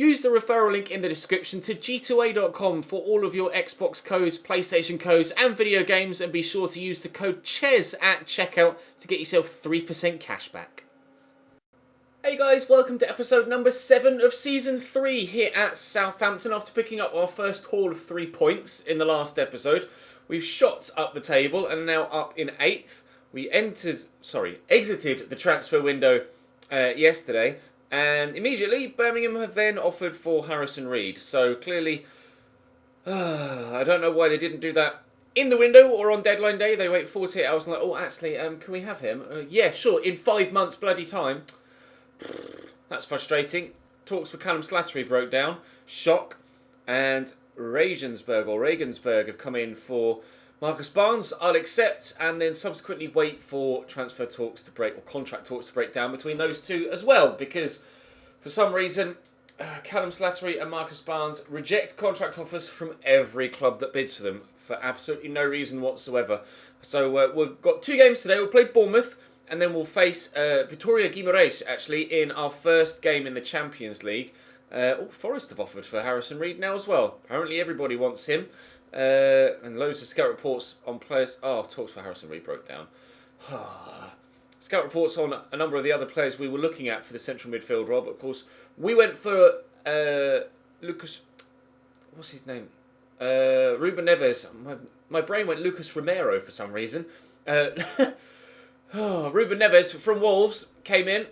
Use the referral link in the description to g2a.com for all of your Xbox codes, PlayStation codes and video games, and be sure to use the code CHES at checkout to get yourself 3% cash back. Hey guys, welcome to episode number 7 of season 3 here at Southampton. After picking up our first haul of 3 points in the last episode, we've shot up the table and are now up in 8th. We exited the transfer window yesterday, and immediately Birmingham have then offered for Harrison Reed. So clearly, I don't know why they didn't do that in the window or on deadline day. They wait 48 hours and like, oh, actually, can we have him? Yeah, sure, in 5 months bloody time. That's frustrating. Talks with Callum Slattery broke down. Shock. And Regensburg have come in for Marcus Barnes. I'll accept and then subsequently wait for transfer talks to break, or contract talks to break down between those two as well, because for some reason Callum Slattery and Marcus Barnes reject contract offers from every club that bids for them for absolutely no reason whatsoever. So we've got 2 games today. We'll play Bournemouth and then we'll face Vitória Guimarães actually in our first game in the Champions League. Forest have offered for Harrison Reed now as well. Apparently everybody wants him. And loads of scout reports on players. Oh, talks for Harrison Reed broke down. Scout reports on a number of the other players we were looking at for the central midfield role. But of course, we went for Lucas. What's his name? Ruben Neves. My brain went Lucas Romero for some reason. Ruben Neves from Wolves came in.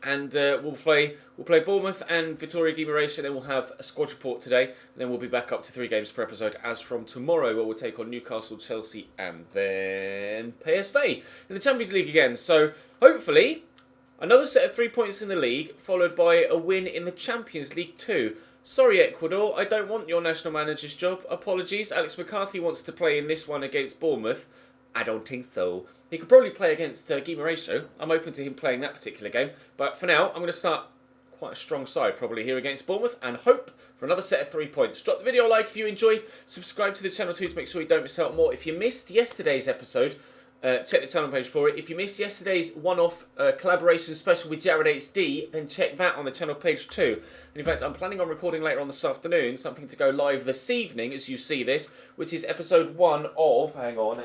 And we'll play Bournemouth and Vitória Guimarães, and then we'll have a squad report today. And then we'll be back up to 3 games per episode as from tomorrow, where we'll take on Newcastle, Chelsea, and then PSV in the Champions League again. So hopefully another set of 3 points in the league, followed by a win in the Champions League too. Sorry, Ecuador, I don't want your national manager's job. Apologies. Alex McCarthy wants to play in this one against Bournemouth. I don't think so. He could probably play against Guimarães though. I'm open to him playing that particular game. But for now, I'm going to start quite a strong side probably here against Bournemouth and hope for another set of 3 points. Drop the video a like if you enjoyed. Subscribe to the channel too to make sure you don't miss out more. If you missed yesterday's episode, check the channel page for it. If you missed yesterday's one-off collaboration special with Jared HD, then check that on the channel page too. And in fact, I'm planning on recording later on this afternoon, something to go live this evening as you see this, which is episode 1 of, hang on,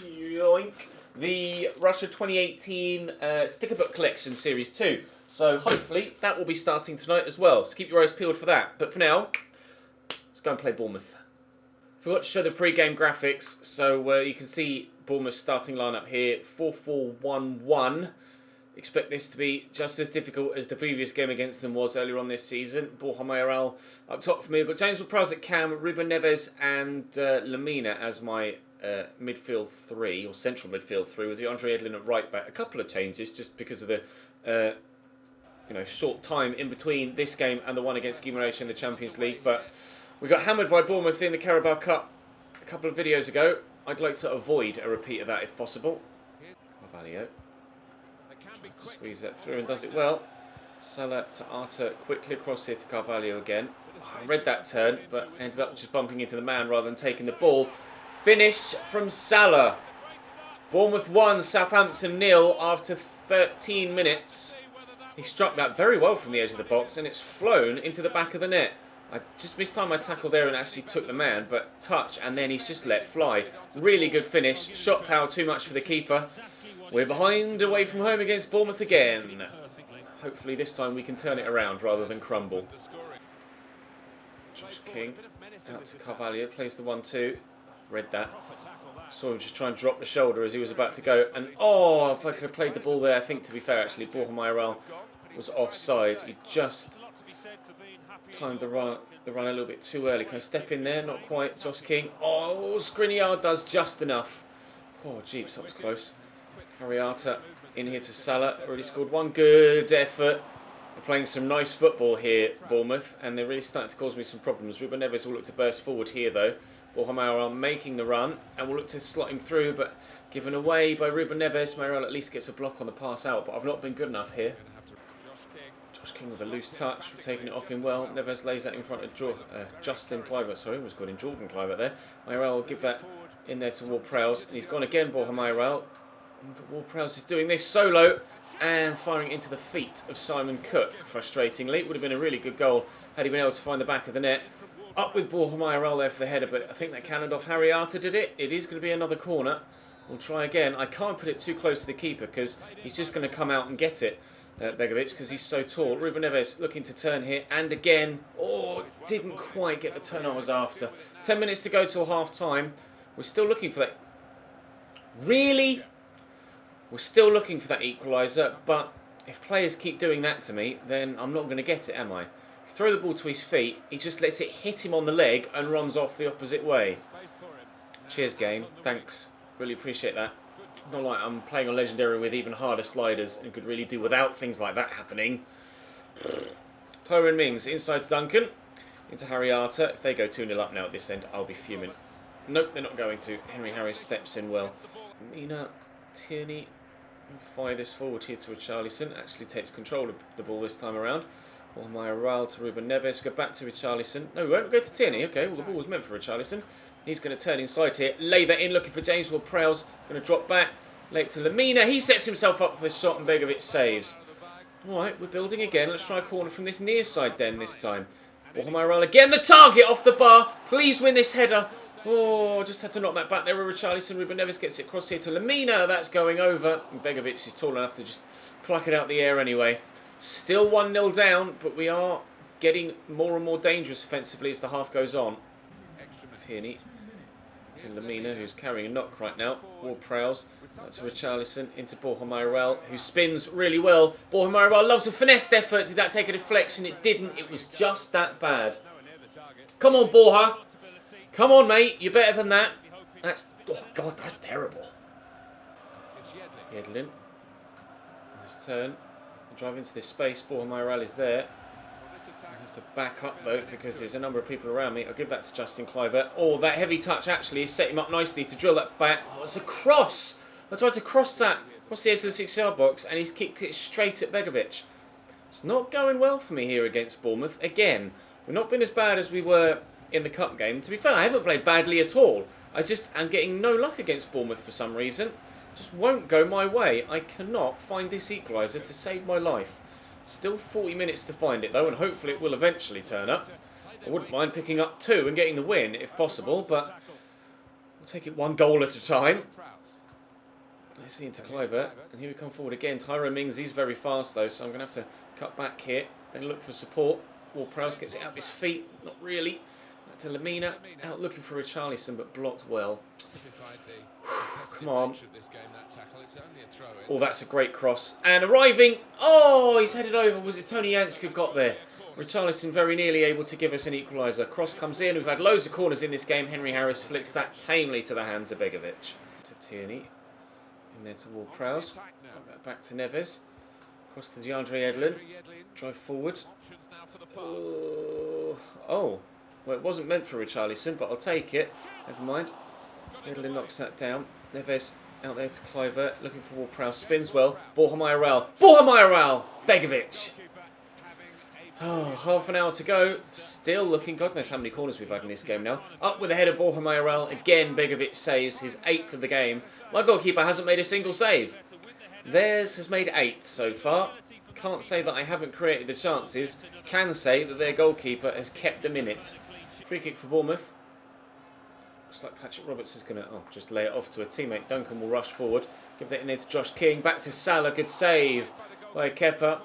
yoink, the Russia 2018 sticker book collection series 2. So hopefully that will be starting tonight as well. So keep your eyes peeled for that. But for now, let's go and play Bournemouth. Forgot to show the pre-game graphics, so you can see Bournemouth's starting lineup here, 4-4-1-1. Expect this to be just as difficult as the previous game against them was earlier on this season. Borja Mayoral up top for me. I've got James Ward-Prowse at cam, Ruben Neves and Lamina as my midfield 3, or central midfield 3, with Andre Edlin at right back. A couple of changes just because of the short time in between this game and the one against Guimarães in the Champions League, but we got hammered by Bournemouth in the Carabao Cup a couple of videos ago. I'd like to avoid a repeat of that if possible. Carvalho squeeze that through and does it well. Salah to Arta, quickly across here to Carvalho again. I read that turn, but ended up just bumping into the man rather than taking the ball. Finish from Salah. Bournemouth 1, Southampton 0 after 13 minutes. He struck that very well from the edge of the box and it's flown into the back of the net. I just mistimed my tackle there and actually took the man, but touch and then he's just let fly. Really good finish. Shot power too much for the keeper. We're behind away from home against Bournemouth again. Hopefully this time we can turn it around rather than crumble. Josh King out to Carvalho, plays the 1-2. Read that. Saw him just try and drop the shoulder as he was about to go. And oh, if I could have played the ball there, I think to be fair actually, Borja Mayoral was offside. He just timed the run a little bit too early. Can I step in there? Not quite. Josh King. Oh, Skriniar does just enough. Oh, jeeps, that was close. Ariata in here to Salah. Already scored one good effort. They're playing some nice football here, Bournemouth, and they're really starting to cause me some problems. Ruben Neves will look to burst forward here, though. Borja Mayoral making the run, and we'll look to slot him through, but given away by Ruben Neves. Mayoral at least gets a block on the pass out, but I've not been good enough here. Josh King with a loose touch, taking it off him well. Neves lays that in front of Justin Kluivert. Sorry, was called in Jordan Kluivert there. Mayoral will give that in there to Ward-Prowse, and he's gone again, Borja Mayoral. Ward-Prowse is doing this solo and firing into the feet of Simon Cook, frustratingly. It would have been a really good goal had he been able to find the back of the net. Up with Borja there for the header, but I think that cannoned off. Harry Arter did it. It is going to be another corner. We'll try again. I can't put it too close to the keeper because he's just going to come out and get it, Begovic, because he's so tall. Ruben Neves looking to turn here, and again, didn't quite get the turn I was after. 10 minutes to go till half time. We're still looking for that. Really? We're still looking for that equaliser, but if players keep doing that to me, then I'm not going to get it, am I? Throw the ball to his feet, he just lets it hit him on the leg and runs off the opposite way. Cheers, game. Thanks. Really appreciate that. Not like I'm playing on Legendary with even harder sliders and could really do without things like that happening. Tyrone Mings inside to Duncan. Into Harry Arter. If they go 2-0 up now at this end, I'll be fuming. Nope, they're not going to. Henry Harris steps in well. Mina Tierney will fire this forward here to Richarlison. Actually takes control of the ball this time around. Ral to Ruben Neves. Go back to Richarlison. No, we won't go to Tierney. Okay, well, the ball was meant for Richarlison. He's going to turn inside here. Lay that in, looking for James Ward-Prowse. Going to drop back. Late to Lamina. He sets himself up for the shot and Begovic saves. Alright, we're building again. Let's try a corner from this near side then this time. Ral again. The target off the bar. Please win this header. Just had to knock that back there with Richarlison. Ruben Neves gets it across here to Lamina. That's going over. And Begovic is tall enough to just pluck it out the air anyway. Still 1-0 down, but we are getting more and more dangerous offensively as the half goes on. Tierney to Lamina, who's carrying a knock right now. Ward-Prowse to Richarlison into Borja, who spins really well. Borja loves a finessed effort. Did that take a deflection? It didn't. It was just that bad. Come on, Borja. Come on, mate. You're better than that. Oh, God, that's terrible. Yedlin. Nice turn. Drive into this space. Borja is there. I have to back up though because there's a number of people around me. I'll give that to Justin Kluivert. That heavy touch actually has set him up nicely to drill that back. It's a cross. I tried to cross that across the edge of the 6-yard box and he's kicked it straight at Begovic. It's not going well for me here against Bournemouth. Again, we've not been as bad as we were in the cup game. To be fair, I haven't played badly at all. I just am getting no luck against Bournemouth for some reason. Just won't go my way. I cannot find this equaliser to save my life. Still 40 minutes to find it though, and hopefully it will eventually turn up. I wouldn't mind picking up 2 and getting the win if possible, but we'll take it 1 goal at a time. I see into Kluivert, and here we come forward again. Tyrone Mings, he's very fast though, so I'm going to have to cut back here and look for support. Ward-Prowse gets it out of his feet, not really. Back to Lamina, out looking for Richarlison, but blocked well. Come on. That's a great cross. And arriving. He's headed over. Was it Tony Janschke got there? Richarlison very nearly able to give us an equaliser. Cross comes in. We've had loads of corners in this game. Henry Harris flicks that tamely to the hands of Begovic. To Tierney. In there to Ward-Prowse. Back to Neves. Across to DeAndre Edlin. Drive forward. Well, it wasn't meant for Richarlison, but I'll take it. Never mind. Edlin knocks that down. Neves out there to Kluivert, looking for Ward-Prowse. Spins well. Borja Begovic. Half an hour to go. Still looking. God knows how many corners we've had in this game now. Up with the header, Borja. Again, Begovic saves his 8th of the game. My goalkeeper hasn't made a single save. Theirs has made 8 so far. Can't say that I haven't created the chances. Can say that their goalkeeper has kept them in it. Free kick for Bournemouth. Looks like Patrick Roberts is going to just lay it off to a teammate. Duncan will rush forward. Give that in there to Josh King. Back to Salah. Good save by Kepa.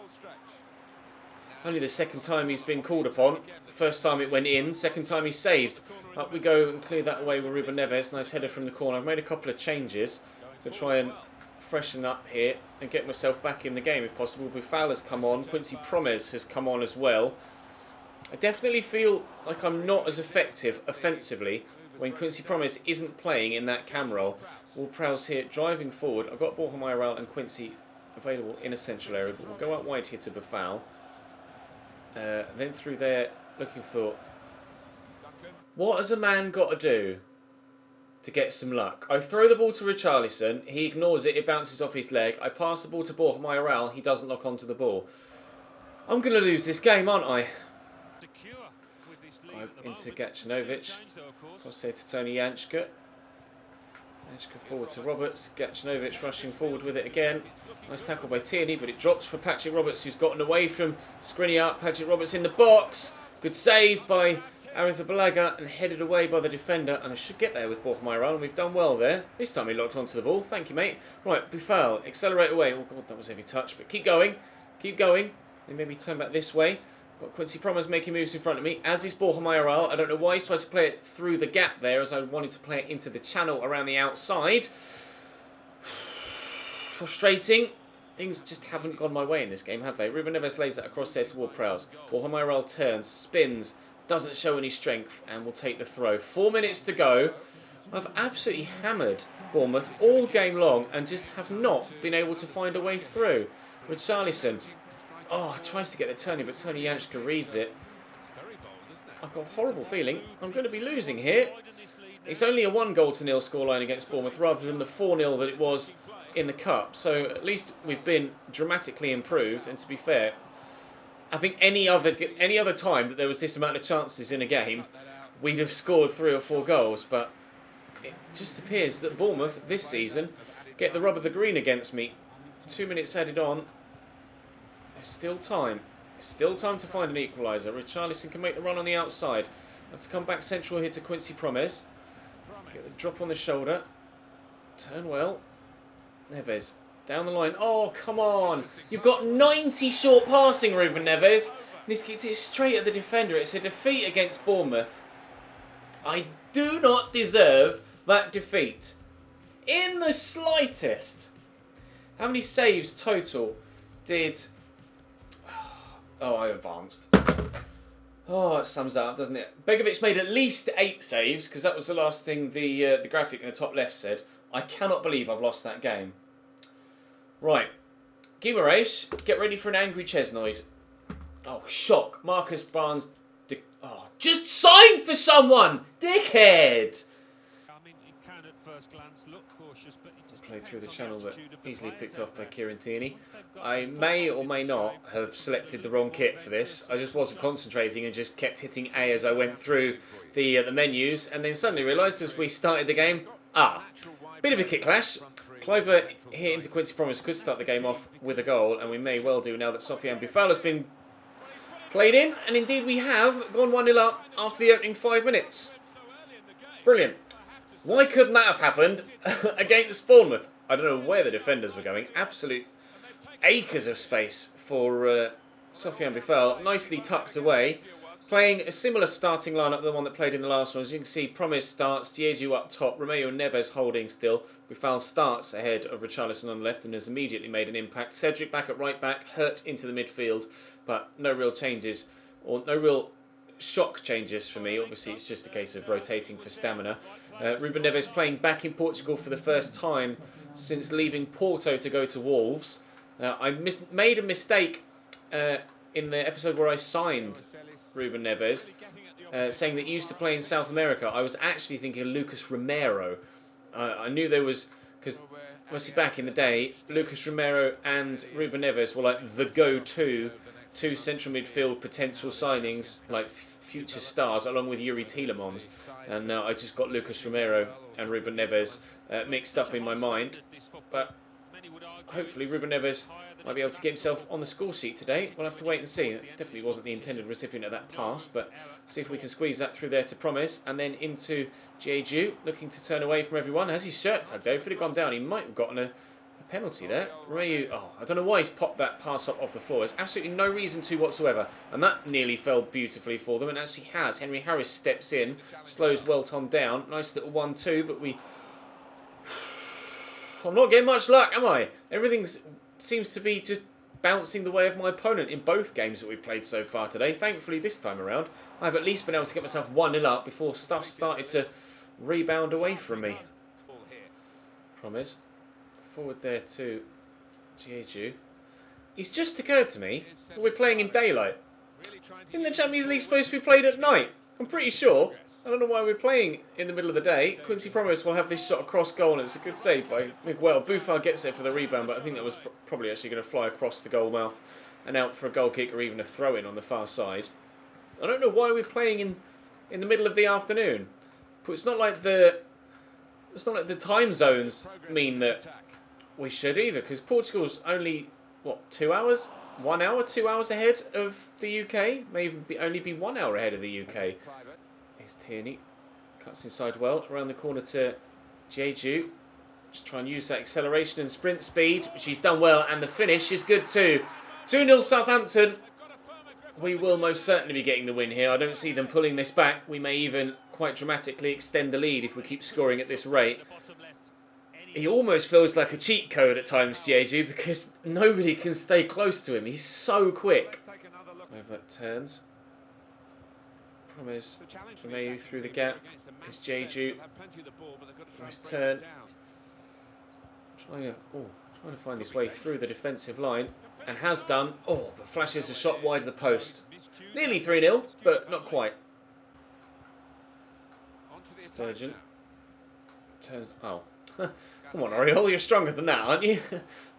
Only the 2nd time he's been called upon. First time it went in. 2nd time he saved. Up we go and clear that away with Ruben Neves. Nice header from the corner. I've made a couple of changes to try and freshen up here and get myself back in the game if possible. Bufala's come on. Quincy Promes has come on as well. I definitely feel like I'm not as effective offensively when Quincy Promes isn't playing in that cam role. Ward-Prowse here driving forward. I've got Borja and Quincy available in a central area, but we'll go out wide here to Bufal. Then through there looking for... What has a man got to do to get some luck? I throw the ball to Richarlison, he ignores it, it bounces off his leg. I pass the ball to Borja, he doesn't lock onto the ball. I'm going to lose this game, aren't I? Into Gacinovic. Cross there to Tony Janschke. Eshka forward to Roberts. Gacinovic rushing forward with it again. Nice tackle by Tierney, but it drops for Patrick Roberts, who's gotten away from Skriniar. Patrick Roberts in the box. Good save by Aritha Balaga and headed away by the defender. And I should get there with Bournemouth, and we've done well there. This time he locked onto the ball. Thank you, mate. Right, Buffal, accelerate away. Oh, God, that was a heavy touch, but keep going. Keep going. Then maybe turn back this way. Got Quincy Promes making moves in front of me, as is Borja Mayoral. I don't know why he's tried to play it through the gap there, as I wanted to play it into the channel around the outside. Frustrating. Things just haven't gone my way in this game, have they? Ruben Neves lays that across there toward Prowse. Borja Mayoral turns, spins, doesn't show any strength, and will take the throw. 4 minutes to go. I've absolutely hammered Bournemouth all game long and just have not been able to find a way through. Richarlison. Oh, tries to get the turning, but Tony Janschke reads it. I've got a horrible feeling I'm going to be losing here. It's only a 1-0 scoreline against Bournemouth rather than the 4-0 that it was in the Cup. So at least we've been dramatically improved. And to be fair, I think any other time that there was this amount of chances in a game, we'd have scored 3 or 4 goals. But it just appears that Bournemouth this season get the rub of the green against me. 2 minutes added on. There's still time. There's still time to find an equaliser. Richarlison can make the run on the outside. Have to come back central here to Quincy Promes. Get the drop on the shoulder. Turn well. Neves. Down the line. Oh, come on. You've got 90 short passing, Ruben Neves. And he's kicked it straight at the defender. It's a defeat against Bournemouth. I do not deserve that defeat. In the slightest. How many saves total did... Oh, I advanced. Oh, it sums that up, doesn't it? Begovic made at least 8 saves, because that was the last thing the graphic in the top left said. I cannot believe I've lost that game. Right. Guimaraes, get ready for an angry Chesnoid. Oh, shock. Marcus Barnes... Oh, just sign for someone! Dickhead! Play through the channel, but easily picked off by Kieran Tierney. I may or may not have selected the wrong kit for this. I just wasn't concentrating and just kept hitting A as I went through the menus, and then suddenly realised as we started the game, bit of a kit clash. Clover hit into Quincy Promes could start the game off with a goal, and we may well do now that Sofiane Buffal has been played in, and indeed we have gone 1-0 up after the opening 5 minutes. Brilliant. Why couldn't that have happened against Bournemouth? I don't know where the defenders were going. Absolute acres of space for Sofiane Buffal. Nicely tucked away. Playing a similar starting lineup to the one that played in the last one. As you can see, Promes starts, Diédhiou up top, Romeo Neves holding still. Buffal starts ahead of Richarlison on the left and has immediately made an impact. Cedric back at right back, Hurt into the midfield, but no real changes, or no real shock changes for me. Obviously, it's just a case of rotating for stamina. Ruben Neves playing back in Portugal for the first time since leaving Porto to go to Wolves. I made a mistake in the episode where I signed Ruben Neves, saying that he used to play in South America. I was actually thinking of Lucas Romero. I knew there was, because obviously back in the day, Lucas Romero and Ruben Neves were like the go-to 2 central midfield potential signings, like future stars, along with Yuri Tielemans. And I just got Lucas Romero and Ruben Neves mixed up in my mind. But hopefully Ruben Neves might be able to get himself on the score sheet today. We'll have to wait and see. It definitely wasn't the intended recipient of that pass, but see if we can squeeze that through there to Promes, and then into Diédhiou, looking to turn away from everyone. Has his shirt tugged though. If it had gone down, he might have gotten a penalty there. I don't know why he's popped that pass up off the floor. There's absolutely no reason to whatsoever, and that nearly fell beautifully for them, and actually has. Henry Harris steps in, slows Welton down. Nice little 1-2, but I'm not getting much luck, am I? Everything seems to be just bouncing the way of my opponent in both games that we've played so far today. Thankfully, this time around, I've at least been able to get myself 1-0 up before stuff started to rebound away from me. Promise. Forward there to Diédhiou. It's just occurred to me that we're playing in daylight. Isn't the Champions League supposed to be played at night? I'm pretty sure. I don't know why we're playing in the middle of the day. Quincy Promes will have this sort of cross goal, and it's a good save by Miguel. Buffal gets there for the rebound, but I think that was probably actually going to fly across the goal mouth and out for a goal kick or even a throw-in on the far side. I don't know why we're playing in the middle of the afternoon. But it's not like the It's not like the time zones mean that we should either, because Portugal's only, what, 2 hours? 1 hour, 2 hours ahead of the UK? May even only be 1 hour ahead of the UK. Here's Tierney. Cuts inside well, around the corner to Jeju. Just try and use that acceleration and sprint speed, which he's done well, and the finish is good too. 2-0 Southampton. We will most certainly be getting the win here. I don't see them pulling this back. We may even quite dramatically extend the lead if we keep scoring at this rate. He almost feels like a cheat code at times, Jeju, because nobody can stay close to him. He's so quick. Over turns. Promise. Romeu through the gap. It's Jeju. Nice turn. Trying to find his way through the defensive line. And has done. Oh, but flashes a shot wide of the post. Nearly 3-0, but not quite. Sturgeon. Turns. Oh. Come on, Oriole, you're stronger than that, aren't you?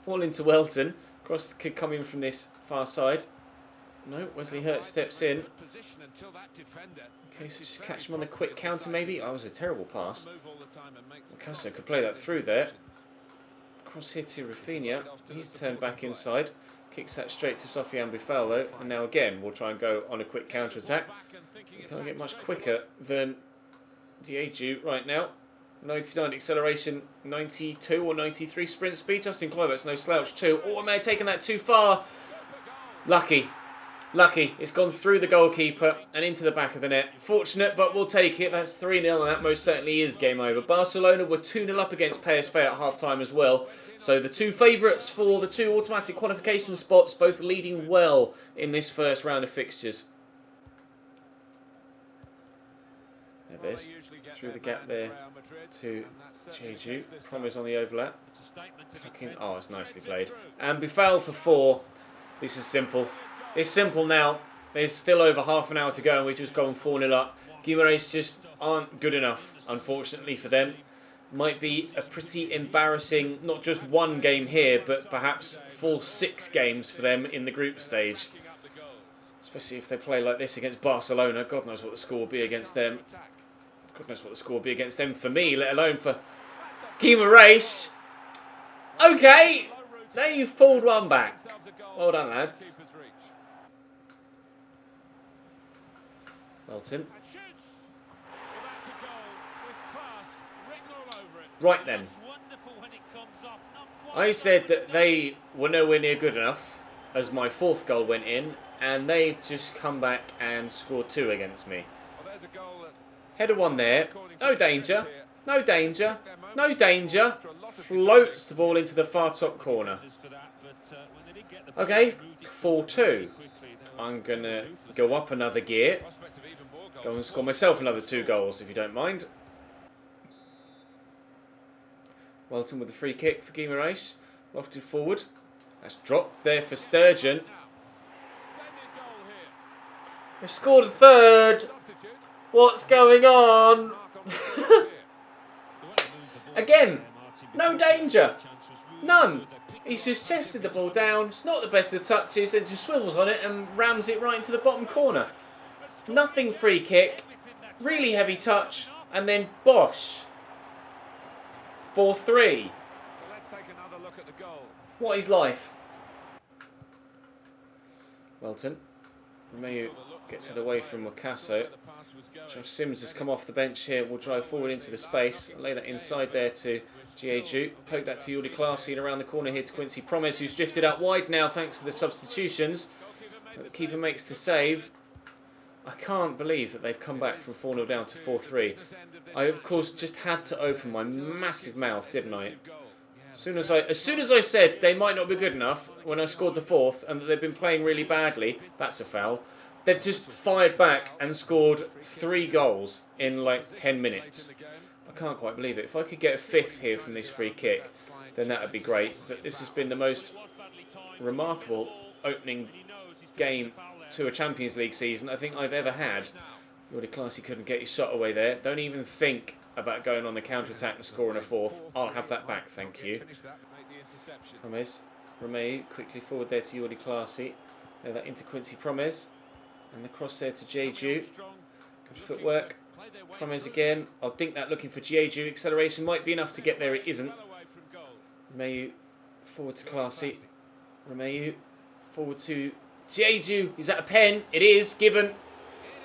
Ball into Welton. Cross could come in from this far side. No, Wesley Hurt steps in. Okay, so just catch him on the quick counter maybe. Oh, it was a terrible pass. Picasso could play that through there. Cross here to Rafinha. He's turned back inside. Kicks that straight to Sofiane Boufal, and now again we'll try and go on a quick counter attack. We can't get much quicker than Jeju right now. 99 acceleration, 92 or 93 sprint speed. Justin Kluivert's no slouch too. Oh, I may have taken that too far. Lucky. It's gone through the goalkeeper and into the back of the net. Fortunate, but we'll take it. That's 3-0, and that most certainly is game over. Barcelona were 2-0 up against PSV at half-time as well. So the two favourites for the two automatic qualification spots, both leading well in this first round of fixtures. Neves through the gap there to Jeju. Promise on the overlap. Oh, it's nicely played. And Boufal for 4. This is simple. It's simple now. There's still over half an hour to go and we've just gone 4-0 up. Guimaraes just aren't good enough, unfortunately for them. Might be a pretty embarrassing, not just one game here, but perhaps full 6 games for them in the group stage. Especially if they play like this against Barcelona. God knows what the score will be against them. God knows what the score will be against them for me, let alone for Guimaraes. Okay, now you've pulled one back. Well done, lads. Welton. Right then. I said that they were nowhere near good enough as my 4th goal went in, and they've just come back and scored 2 against me. Header 1 there. No danger. No danger. No danger. Floats the ball into the far top corner. Okay, 4-2. I'm going to go up another gear. Go and score myself another 2 goals, if you don't mind. Welton with the free kick for Guimaraes. Lofted forward. That's dropped there for Sturgeon. They've scored a 3rd. What's going on? Again, no danger. None. He's just chested the ball down. It's not the best of touches and just swivels on it and rams it right into the bottom corner. Nothing free kick. Really heavy touch. And then Bosch. 4-3. What is life? Welton. Romeu gets it away from Picasso. Josh Sims has come off the bench here. We'll drive forward into the space. Lay that inside there to Jeju. Poke that to Jordi Claessy and around the corner here to Quincy Promes, who's drifted out wide now thanks to the substitutions. But the keeper makes the save. I can't believe that they've come back from 4-0 down to 4-3. I, of course, just had to open my massive mouth, didn't I? As soon as I said they might not be good enough when I scored the 4th and that they've been playing really badly, that's a foul. They've just fired back and scored 3 goals in like 10 minutes. I can't quite believe it. If I could get a 5th here from this free kick, then that would be great. But this has been the most remarkable opening game to a Champions League season I think I've ever had. Jordi Claessy couldn't get his shot away there. Don't even think about going on the counter-attack and scoring a 4th. I'll have that back, thank you. Promes. Romeu quickly forward there to Jordi Claessy. That into Quincy Promes. And the cross there to Jeju. Good footwork. Promise again. I'll dink that looking for Jeju. Acceleration might be enough to get there. It isn't. Romeyu forward to Classy. Romeyu forward to Jeju. Is that a pen? It is. Given.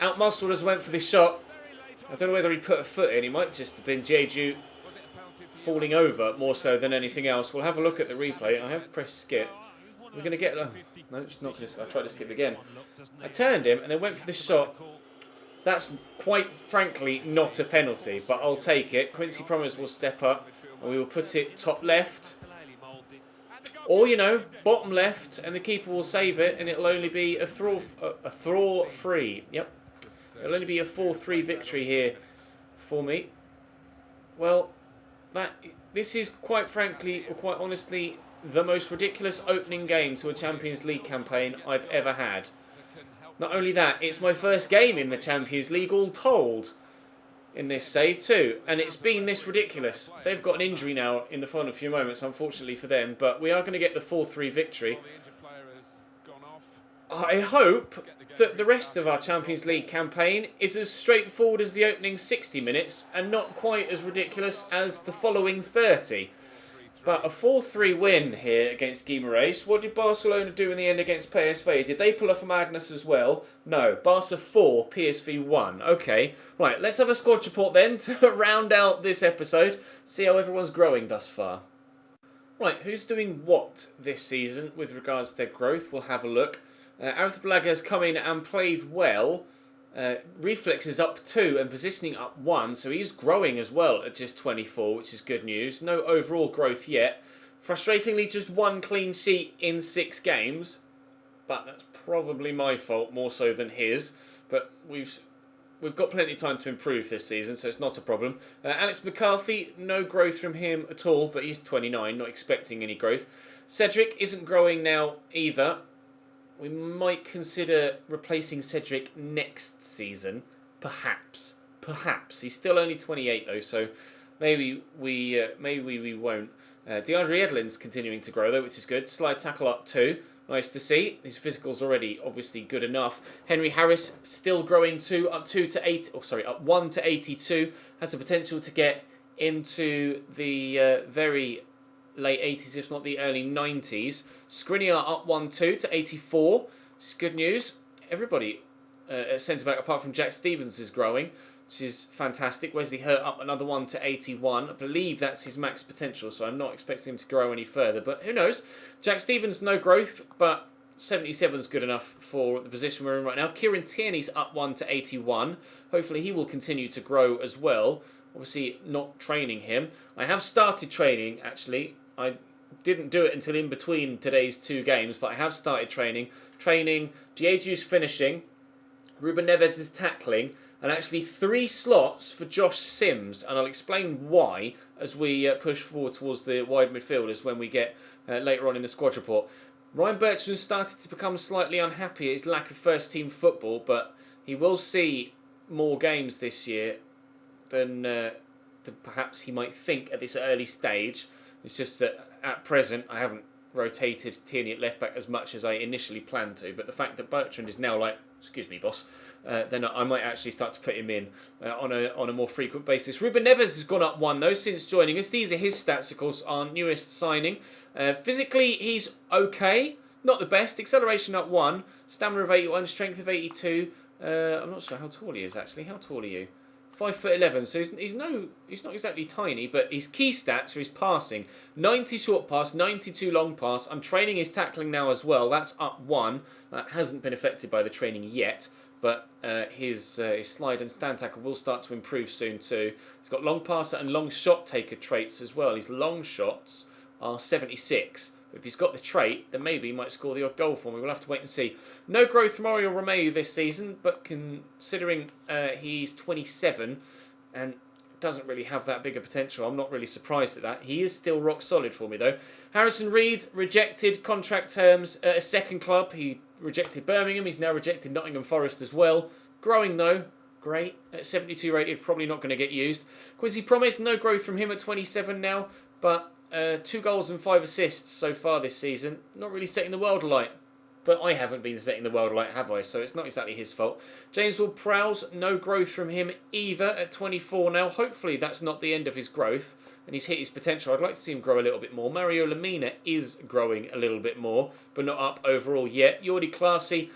Outmuscled as went for this shot. I don't know whether he put a foot in. He might just have been Jeju falling over more so than anything else. We'll have a look at the replay. I have pressed skip. We're going to get... no, it's not going to... I tried to skip again. I turned him and then went for this shot. That's quite frankly not a penalty, but I'll take it. Quincy Promes will step up and we will put it top left. Or, you know, bottom left, and the keeper will save it, and it'll only be a throw free. Yep. It'll only be a 4-3 victory here for me. Well, this is quite frankly, or quite honestly, the most ridiculous opening game to a Champions League campaign I've ever had. Not only that, it's my first game in the Champions League all told in this save too. And it's been this ridiculous. They've got an injury now in the final few moments, unfortunately for them. But we are going to get the 4-3 victory. I hope that the rest of our Champions League campaign is as straightforward as the opening 60 minutes and not quite as ridiculous as the following 30. But a 4-3 win here against Guimarães. What did Barcelona do in the end against PSV? Did they pull off a Magnus as well? No. Barca 4, PSV 1. Okay. Right, let's have a squad report then to round out this episode. See how everyone's growing thus far. Right, who's doing what this season with regards to their growth? We'll have a look. Arithbalaga has come in and played well. Reflex is up 2 and positioning up 1, so he's growing as well at just 24, which is good news. No overall growth yet. Frustratingly, just 1 clean sheet in 6 games, but that's probably my fault more so than his. But we've got plenty of time to improve this season, so it's not a problem. Alex McCarthy, no growth from him at all, but he's 29, not expecting any growth. Cedric isn't growing now either. We might consider replacing Cedric next season, perhaps. Perhaps. He's still only 28 though, so maybe we won't. DeAndre Edlin's continuing to grow though, which is good. Slide tackle up 2. Nice to see. His physical's already obviously good enough. Henry Harris still growing too, up 1 to 82. Has the potential to get into the very late 80s, if not the early 90s. Skriniar up 1-2 to 84. Which is good news. Everybody at centre-back, apart from Jack Stevens, is growing, which is fantastic. Wesley Hurt up another 1 to 81. I believe that's his max potential, so I'm not expecting him to grow any further. But who knows? Jack Stevens, no growth, but 77 is good enough for the position we're in right now. Kieran Tierney's up 1 to 81. Hopefully he will continue to grow as well. Obviously not training him. I have started training, actually. I didn't do it until in between today's 2 games, but I have started training. Diegu's finishing, Ruben Neves is tackling, and actually 3 slots for Josh Sims, and I'll explain why as we push forward towards the wide midfielders when we get later on in the squad report. Ryan Bertrand started to become slightly unhappy at his lack of first-team football, but he will see more games this year than perhaps he might think at this early stage. It's just that at present I haven't rotated Tierney at left back as much as I initially planned to, but the fact that Bertrand is now like, excuse me boss, then I might actually start to put him in on a more frequent basis. Ruben Neves has gone up 1 though since joining us. These are his stats, of course, our newest signing. Physically he's okay, not the best. Acceleration up 1, stamina of 81, strength of 82. I'm not sure how tall he is actually. How tall are you? 5'11", so he's not exactly tiny, but his key stats are his passing. 90 short pass, 92 long pass. I'm training his tackling now as well. That's up 1. That hasn't been affected by the training yet, but his slide and stand tackle will start to improve soon too. He's got long passer and long shot taker traits as well. His long shots are 76. If he's got the trait, then maybe he might score the odd goal for me. We'll have to wait and see. No growth from Oriol Romeu this season, but considering he's 27 and doesn't really have that big a potential, I'm not really surprised at that. He is still rock solid for me, though. Harrison Reed rejected contract terms at a second club. He rejected Birmingham. He's now rejected Nottingham Forest as well. Growing, though. Great. At 72 rated, probably not going to get used. Quincy Promes, no growth from him at 27 now, but 2 goals and 5 assists so far this season. Not really setting the world alight. but I haven't been setting the world alight, have I? So it's not exactly his fault. James Ward-Prowse, no growth from him either at 24 now. Hopefully that's not the end of his growth and he's hit his potential. I'd like to see him grow a little bit more. Mario Lemina is growing a little bit more, but not up overall yet. Jordi Claessy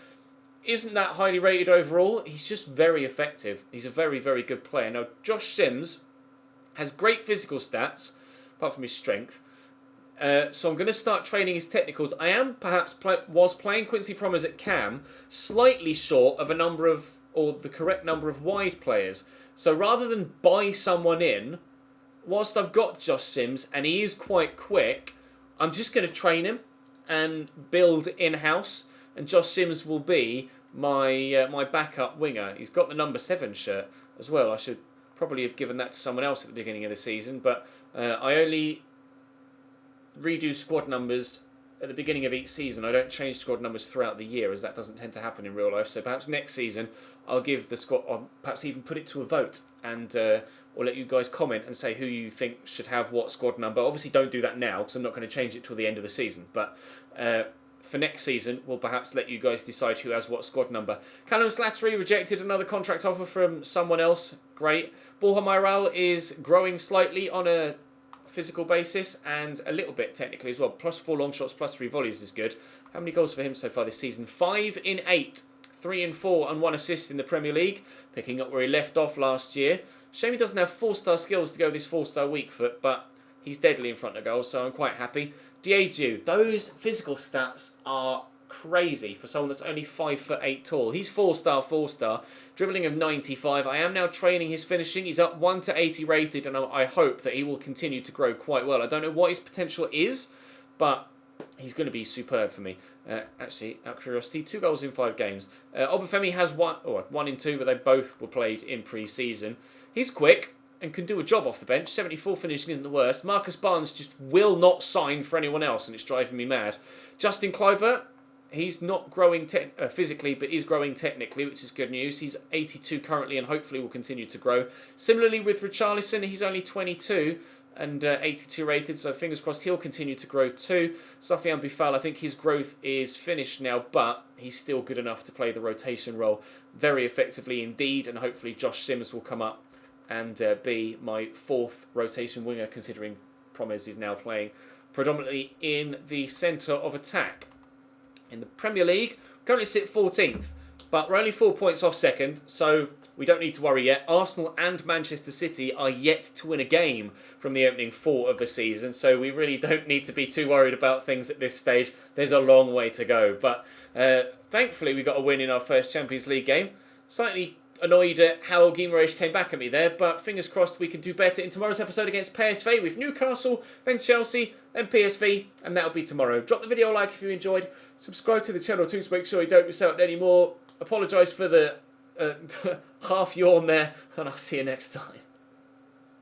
isn't that highly rated overall. He's just very effective. He's a very, very good player. Now, Josh Sims has great physical stats, apart from his strength. So I'm going to start training his technicals. I am perhaps was playing Quincy Promes at cam, slightly short of a number of, or the correct number of wide players. So rather than buy someone in, whilst I've got Josh Sims and he is quite quick, I'm just going to train him and build in-house. And Josh Sims will be my my backup winger. He's got the number 7 shirt as well. I should probably have given that to someone else at the beginning of the season, but I only redo squad numbers at the beginning of each season. I don't change squad numbers throughout the year, as that doesn't tend to happen in real life. So perhaps next season I'll give the squad, or perhaps even put it to a vote, and or let you guys comment and say who you think should have what squad number. Obviously don't do that now, because I'm not going to change it till the end of the season, but for next season we'll perhaps let you guys decide who has what squad number. Callum Slattery rejected another contract offer from someone else. Great. Borja Mayoral is growing slightly on a physical basis and a little bit technically as well. +4 long shots, +3 volleys is good. How many goals for him so far this season? 5 in 8, 3 in 4 and 1 assist in the Premier League, picking up where he left off last year. Shame he doesn't have 4-star skills to go with his 4-star weak foot, but he's deadly in front of goal, so I'm quite happy. Diedhiou, those physical stats are crazy for someone that's only 5'8" tall. He's 4-star, dribbling of 95. I am now training his finishing. He's up 1 to 80 rated, and I hope that he will continue to grow quite well. I don't know what his potential is, but he's going to be superb for me. Actually, out of curiosity, 2 goals in 5 games. Obafemi has 1 in 2, but they both were played in pre-season. He's quick and can do a job off the bench. 74 finishing isn't the worst. Marcus Barnes just will not sign for anyone else, and it's driving me mad. Justin Kluivert, he's not growing physically, but is growing technically, which is good news. He's 82 currently and hopefully will continue to grow. Similarly with Richarlison, he's only 22 and 82 rated, so fingers crossed he'll continue to grow too. Sofiane Boufal, I think his growth is finished now, but he's still good enough to play the rotation role very effectively indeed, and hopefully Josh Sims will come up and be my 4th rotation winger, considering Promes is now playing predominantly in the centre of attack. In the Premier League, we currently sit 14th, but we're only 4 points off second, so we don't need to worry yet. Arsenal and Manchester City are yet to win a game from the opening 4 of the season, so we really don't need to be too worried about things at this stage. There's a long way to go, but thankfully we got a win in our first Champions League game. Slightly annoyed at how Guimaraes came back at me there, but fingers crossed we can do better in tomorrow's episode against PSV with Newcastle, then Chelsea, then PSV, and that'll be tomorrow. Drop the video a like if you enjoyed, subscribe to the channel too to make sure you don't miss out any more. Apologise for the half yawn there, and I'll see you next time.